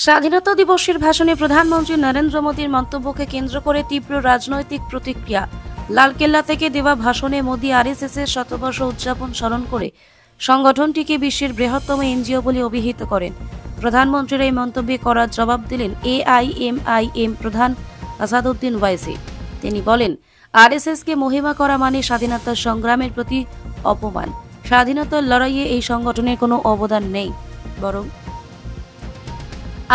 স্বাধীনতা দিবসের ভাষণে প্রধানমন্ত্রী নরেন্দ্র মোদীর মন্তব্যকে কেন্দ্র করে তীব্র রাজনৈতিক প্রতিক্রিয়া। লালকেল্লা থেকে দেওয়া ভাষণে মোদী আরএসএস এর শতবর্ষ উদযাপন স্মরণ করে সংগঠনটিকে বিশ্বের বৃহত্তম এনজিও বলে অভিহিত করেন। প্রধানমন্ত্রীর এই মন্তব্যে কড়া জবাব দিলেন এআইএমআইএম প্রধান আসাদউদ্দিন ওয়াইসি। তিনি বলেন, আরএসএস কে মহিমা করা মানে স্বাধীনতা সংগ্রামের প্রতি অপমান। স্বাধীনতার লড়াইয়ে এই সংগঠনের কোনো অবদান নেই, বরং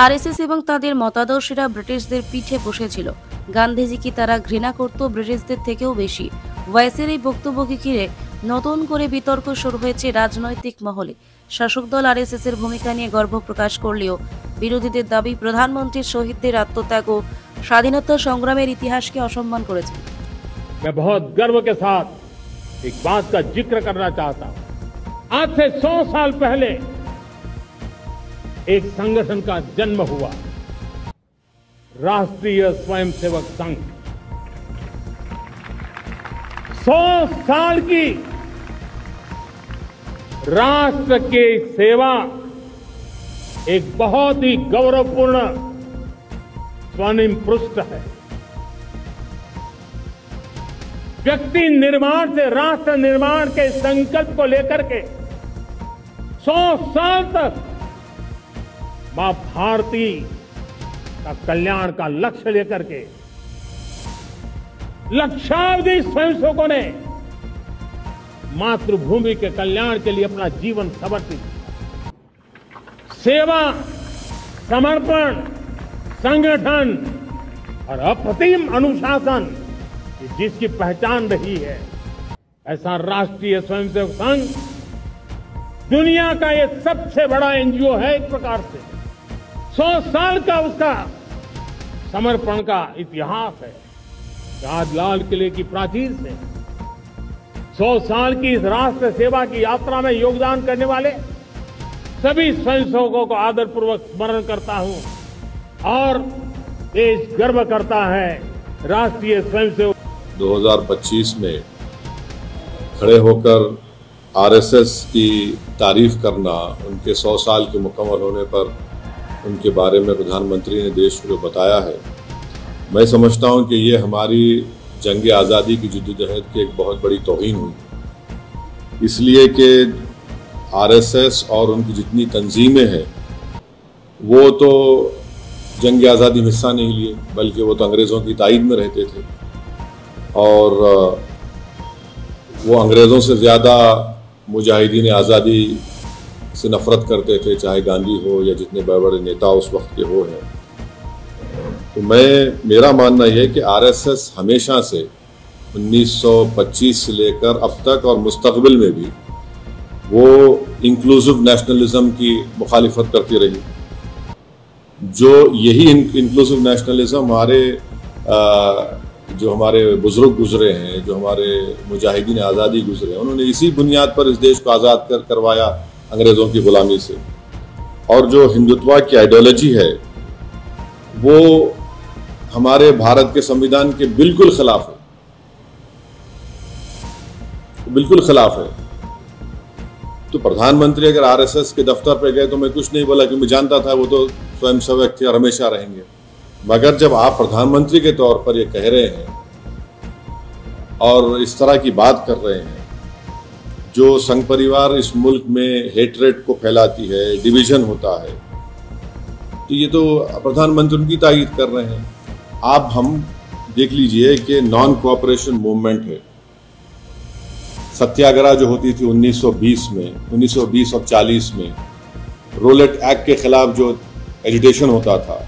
আরএসএস এবং তাদের মতাদর্শীরা ব্রিটিশদের পিঠে বসেছিল। গান্ধীজিকে তারা ঘৃণা করত ব্রিটিশদের থেকেও বেশি। ওয়াইসের এই বক্তব্যকে ঘিরে নতুন করে বিতর্ক শুরু হয়েছে রাজনৈতিক মহলে। শাসক দল আরএসএস এর ভূমিকা নিয়ে গর্ব প্রকাশ করলেও বিরোধীদের দাবি প্রধানমন্ত্রীর শহীদদের আত্মত্যাগ ও স্বাধীনতা সংগ্রামের ইতিহাসকে অসম্মান করেছে। मैं बहुत गर्व के साथ एक बात का जिक्र करना चाहता हूं। आज से 100 साल पहले एक संगठन का जन्म हुआ, राष्ट्रीय स्वयंसेवक संघ। 100 साल की राष्ट्र की सेवा एक बहुत ही गौरवपूर्ण स्वर्णिम पृष्ठ है। व्यक्ति निर्माण से राष्ट्र निर्माण के संकल्प को लेकर के 100 साल तक मां भारती का कल्याण का लक्ष्य लेकर के लक्षावधि स्वयंसेवकों ने मातृभूमि के कल्याण के लिए अपना जीवन समर्पित किया। सेवा, समर्पण, संगठन और अप्रतिम अनुशासन जिसकी पहचान रही है, ऐसा राष्ट्रीय स्वयंसेवक संघ दुनिया का ये सबसे बड़ा एनजीओ है। एक प्रकार से 100 साल का उसका समर्पण का इतिहास है। आज लाल किले की प्राचीर से 100 साल की इस राष्ट्र सेवा की यात्रा में योगदान करने वाले सभी स्वयंसेवकों को आदरपूर्वक स्मरण करता हूं और देश गर्व करता है राष्ट्रीय स्वयंसेवक 2025 में खड़े होकर आरएसएस की तारीफ करना, उनके 100 साल के मुकम्मल होने पर उनके बारे में प्रधानमंत्री ने देश को बताया है। मैं समझता हूं कि ये हमारी जंग आज़ादी की जद्दोजहद की एक बहुत बड़ी तौहीन हुई, इसलिए कि आरएसएस और उनकी जितनी तंजीमें हैं वो तो जंग आज़ादी में हिस्सा नहीं लिए, बल्कि वो तो अंग्रेज़ों की ताईद में रहते थे और वो अंग्रेज़ों से ज़्यादा मुजाहिदीन आज़ादी से नफ़रत करते थे, चाहे गांधी हो या जितने बड़े बड़े नेता उस वक्त के हो हैं। तो मेरा मानना यह है कि आरएसएस हमेशा से 1925 से लेकर अब तक और मुस्तक़बिल में भी वो इंक्लूसिव नेशनलिज्म की मुखालिफत करती रही। जो यही इंक्लूसिव नेशनलिज्म जो हमारे बुजुर्ग गुजरे हैं, जो हमारे मुजाहिदीन आज़ादी गुजरे हैं, उन्होंने इसी बुनियाद पर इस देश को आज़ाद करवाया अंग्रेज़ों की गुलामी से। और जो हिंदुत्व की आइडियोलॉजी है वो हमारे भारत के संविधान के बिल्कुल खिलाफ है, बिल्कुल खिलाफ है। तो प्रधानमंत्री अगर आरएसएस के दफ्तर पर गए तो मैं कुछ नहीं बोला, क्योंकि मैं जानता था वो तो स्वयंसेवक थे और हमेशा रहेंगे। मगर जब आप प्रधानमंत्री के तौर पर ये कह रहे हैं और इस तरह की बात कर रहे हैं, जो संघ परिवार इस मुल्क में हेटरेट को फैलाती है, डिवीजन होता है, तो ये तो प्रधानमंत्री उनकी तायीद कर रहे हैं। आप हम देख लीजिए कि नॉन कोऑपरेशन मूवमेंट है। सत्याग्रह जो होती थी 1920 में, 1920 और 40 में, रोलेट एक्ट के खिलाफ जो एजिटेशन होता था,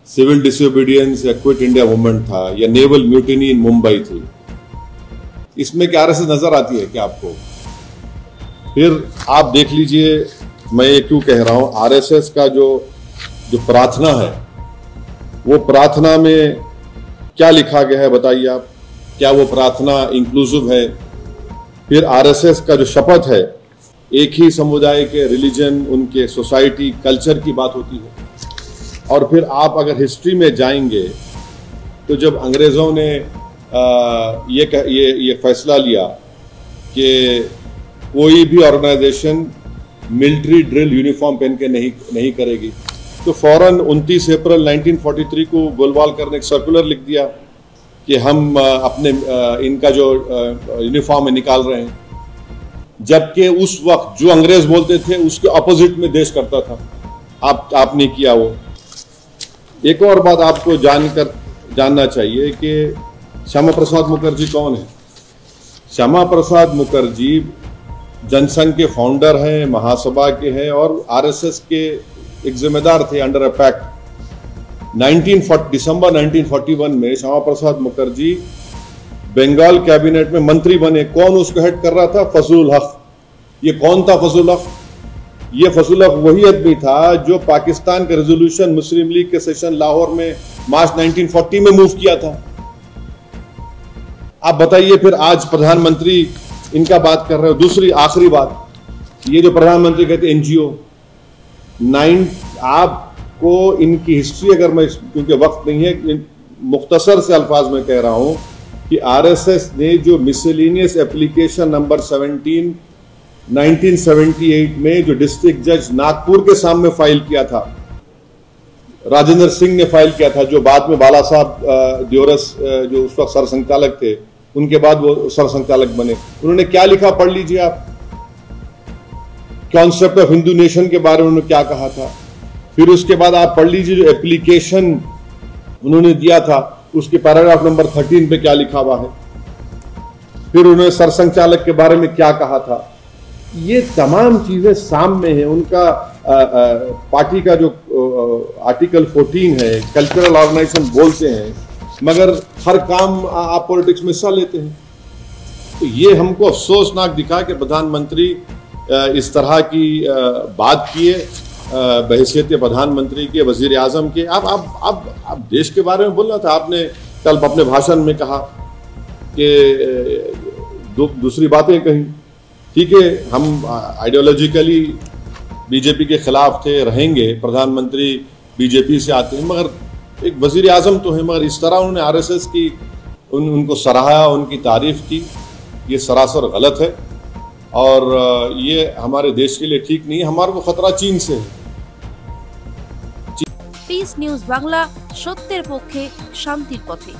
सिविल डिसोबीडियंस या क्विट इंडिया मूवमेंट था, या नेवल म्यूटिनी इन मुंबई थी, इसमें क्या आरएसएस नजर आती है क्या आपको? फिर आप देख लीजिए, मैं ये क्यों कह रहा हूं, आरएसएस का जो प्रार्थना है, वो प्रार्थना में क्या लिखा गया है बताइए आप? क्या वो प्रार्थना इंक्लूसिव है? फिर आरएसएस का जो शपथ है, एक ही समुदाय के, रिलीजन, उनके सोसाइटी, कल्चर की बात होती है। और फिर आप अगर हिस्ट्री में जाएंगे तो जब अंग्रेज़ों ने ये फैसला लिया कि कोई भी ऑर्गेनाइजेशन मिलिट्री ड्रिल यूनिफॉर्म पहन के नहीं करेगी, तो फौरन 29 अप्रैल 1943 को गोलमाल करने एक सर्कुलर लिख दिया कि हम अपने इनका जो यूनिफॉर्म निकाल रहे हैं, जबकि उस वक्त जो अंग्रेज बोलते थे उसके अपोजिट में देश करता था। आपने किया वो। एक और बात आपको जानना चाहिए कि श्यामा प्रसाद मुखर्जी कौन है। श्यामा प्रसाद मुखर्जी जनसंघ के फाउंडर हैं, महासभा के हैं और आरएसएस के एक जिम्मेदार थे अंडर अ पैक्ट। दिसंबर 1941 में श्यामा प्रसाद मुखर्जी बंगाल कैबिनेट में मंत्री बने। कौन उसको हेड कर रहा था? फजलुल हक। ये कौन था फजलुल हक? ये फजलुल हक वही आदमी था जो पाकिस्तान का रेजोल्यूशन मुस्लिम लीग के सेशन लाहौर में मार्च 1940 में मूव किया था। आप बताइए फिर आज प्रधानमंत्री इनका बात कर रहे हो। दूसरी आखिरी बात, ये जो प्रधानमंत्री कहते एनजीओ, आपको इनकी हिस्ट्री अगर मैं, क्योंकि वक्त नहीं है, मुख्तसर से अल्फाज में कह रहा हूं कि आरएसएस ने जो मिसलेनियस एप्लीकेशन नंबर 17 1978 में जो डिस्ट्रिक्ट जज नागपुर के सामने फाइल किया था, राजेंद्र सिंह ने फाइल किया था, जो बाद में बाला साहब दियोरस जो उस वक्त सरसंघचालक थे, उनके बाद वो सरसंघचालक बने। उन्होंने क्या लिखा पढ़ लीजिए आप। कॉन्सेप्ट ऑफ हिंदू नेशन के बारे में उन्होंने क्या कहा था। फिर उसके बाद आप पढ़ लीजिए जो एप्लीकेशन उन्होंने दिया था उसके पैराग्राफ नंबर 13 पे क्या लिखा हुआ है। फिर उन्होंने सरसंघचालक के बारे में क्या कहा था। ये तमाम चीजें सामने हैं। उनका पार्टी का जो आर्टिकल 14 है, कल्चरल ऑर्गेनाइजेशन बोलते हैं, मगर हर काम आप पॉलिटिक्स में हिस्सा लेते हैं। तो ये हमको अफसोसनाक दिखा कि प्रधानमंत्री इस तरह की बात किए बहैसियत प्रधानमंत्री के, वजीर आजम के। आप देश के बारे में बोल रहा था। आपने कल अपने भाषण में कहा कि दूसरी बातें कही। ठीक है, हम आइडियोलॉजिकली बीजेपी के खिलाफ थे, रहेंगे। प्रधानमंत्री बीजेपी से आते हैं, मगर एक वजीर आजम तो है। मगर इस तरह उन्होंने आरएसएस की उनको सराहा, उनकी तारीफ की, ये सरासर गलत है और ये हमारे देश के लिए ठीक नहीं है। हमारे को खतरा चीन से है। পিস নিউজ বাংলা, সত্যের পক্ষে, শান্তির পথে।